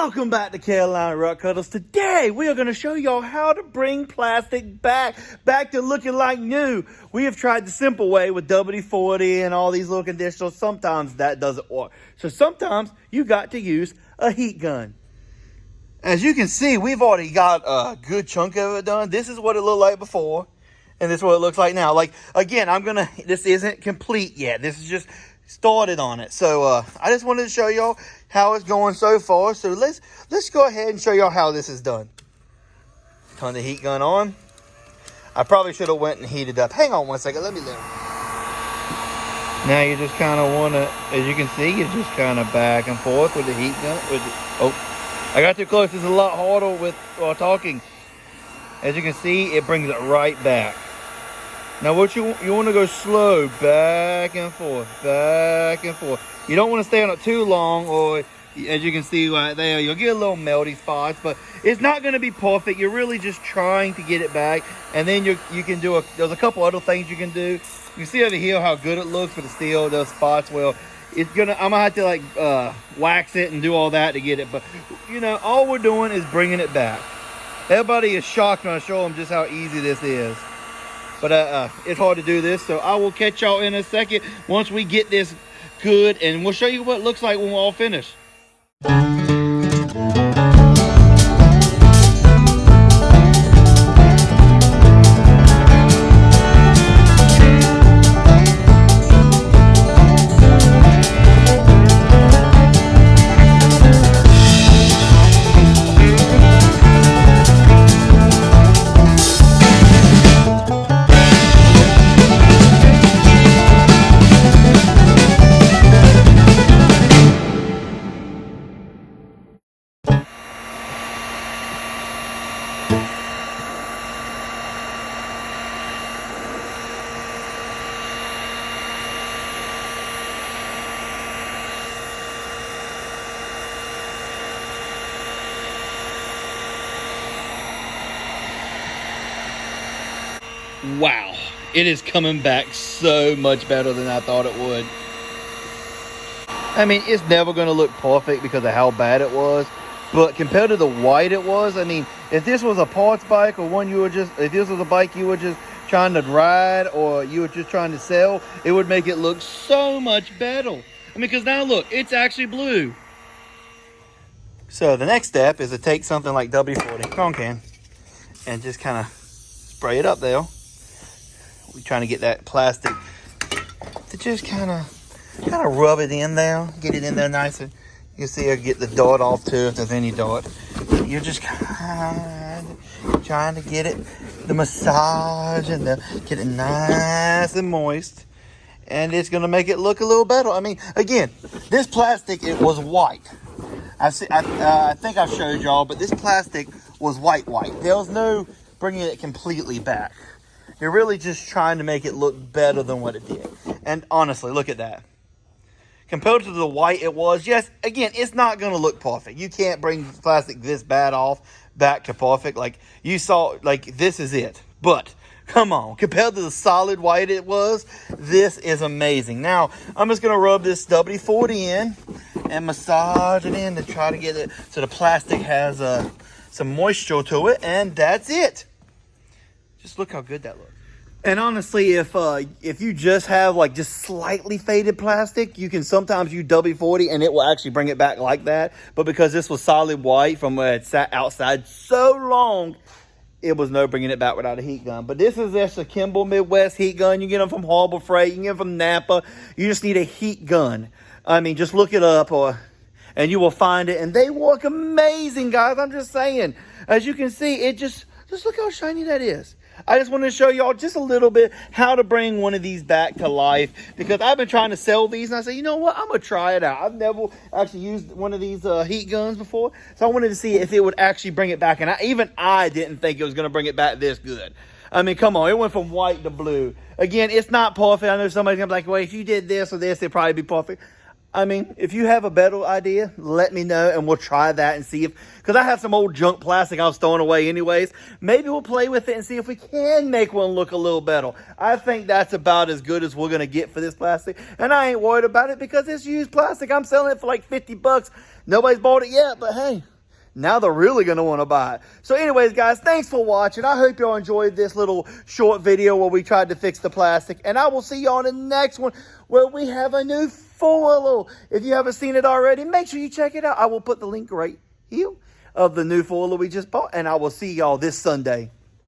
Welcome back to Carolina Rock Cuddles. Today we are going to show y'all how to bring plastic back to looking like new. We have tried the simple way with WD-40 and all these little conditionals. Sometimes that doesn't work. So sometimes you got to use a heat gun. As you can see, we've already got a good chunk of it done. This is what it looked like before, and this is what it looks like now. Like, again, this isn't complete yet. This is just started on it. So I just wanted to show y'all how it's going so far. So let's go ahead and show y'all how this is done. Turn the heat gun on. I probably should have went and heated up. Hang on one second. Let me look. Now you just kind of want to, as you can see, you're just kind of back and forth with the heat gun. Oh, I got too close. It's a lot harder with talking. As you can see, it brings it right back. Now what you want to go slow, back and forth, back and forth. You don't want to stay on it too long, or as you can see right there, you'll get a little melty spots, but it's not going to be perfect. You're really just trying to get it back, and then you can do there's a couple other things you can do. You see over here how good it looks, but it's still those spots. Well, I'm gonna have to like wax it and do all that to get it, but all we're doing is bringing it back. Everybody is shocked when I show them just how easy this is. But it's hard to do this, so I will catch y'all in a second once we get this good, and we'll show you what it looks like when we're all finished. Wow, it is coming back so much better than I thought it would. I mean, it's never going to look perfect because of how bad it was, but compared to the white it was, I mean, if this was a parts bike or if this was a bike you were just trying to ride or you were just trying to sell, it would make it look so much better. I mean, because now look, it's actually blue. So the next step is to take something like WD-40, Con Can, and just kind of spray it up there. We're trying to get that plastic to just kind of rub it in there, get it in there nice. And you see I get the dart off too, if there's any dart. You're just kind of trying to get it, the massage, and get it nice and moist. And it's going to make it look a little better. I mean, again, this plastic, it was white. I think I showed y'all, but this plastic was white. There was no bringing it completely back. You're really just trying to make it look better than what it did. And honestly, look at that. Compared to the white it was, yes, again, it's not going to look perfect. You can't bring plastic this bad back to perfect. Like you saw, like this is it. But come on, compared to the solid white it was, this is amazing. Now, I'm just going to rub this WD-40 in and massage it in to try to get it so the plastic has some moisture to it. And that's it. Just look how good that looks. And honestly, if you just have like just slightly faded plastic, you can sometimes use WD-40 and it will actually bring it back like that. But because this was solid white from where it sat outside so long, it was no bringing it back without a heat gun. But this is just a Kimball Midwest heat gun. You get them from Harbor Freight, you can get them from Napa. You just need a heat gun. I mean, just look it up and you will find it. And they work amazing, guys. I'm just saying. As you can see, it just look how shiny that is. I just wanted to show y'all just a little bit how to bring one of these back to life, because I've been trying to sell these and I said, you know what, I'm going to try it out. I've never actually used one of these heat guns before, so I wanted to see if it would actually bring it back, and I didn't think it was going to bring it back this good. I mean, come on, it went from white to blue. Again, it's not perfect. I know somebody's going to be like, well, if you did this or this, it'd probably be perfect. I mean, if you have a better idea, let me know and we'll try that and see because I have some old junk plastic I was throwing away anyways. Maybe we'll play with it and see if we can make one look a little better. I think that's about as good as we're going to get for this plastic. And I ain't worried about it because it's used plastic. I'm selling it for like $50. Nobody's bought it yet, but hey, Now they're really going to want to buy it. So anyways, guys, thanks for watching. I hope y'all enjoyed this little short video where we tried to fix the plastic. And I will see y'all in the next one where we have a new foil. If you haven't seen it already, make sure you check it out. I will put the link right here of the new foil we just bought. And I will see y'all this Sunday.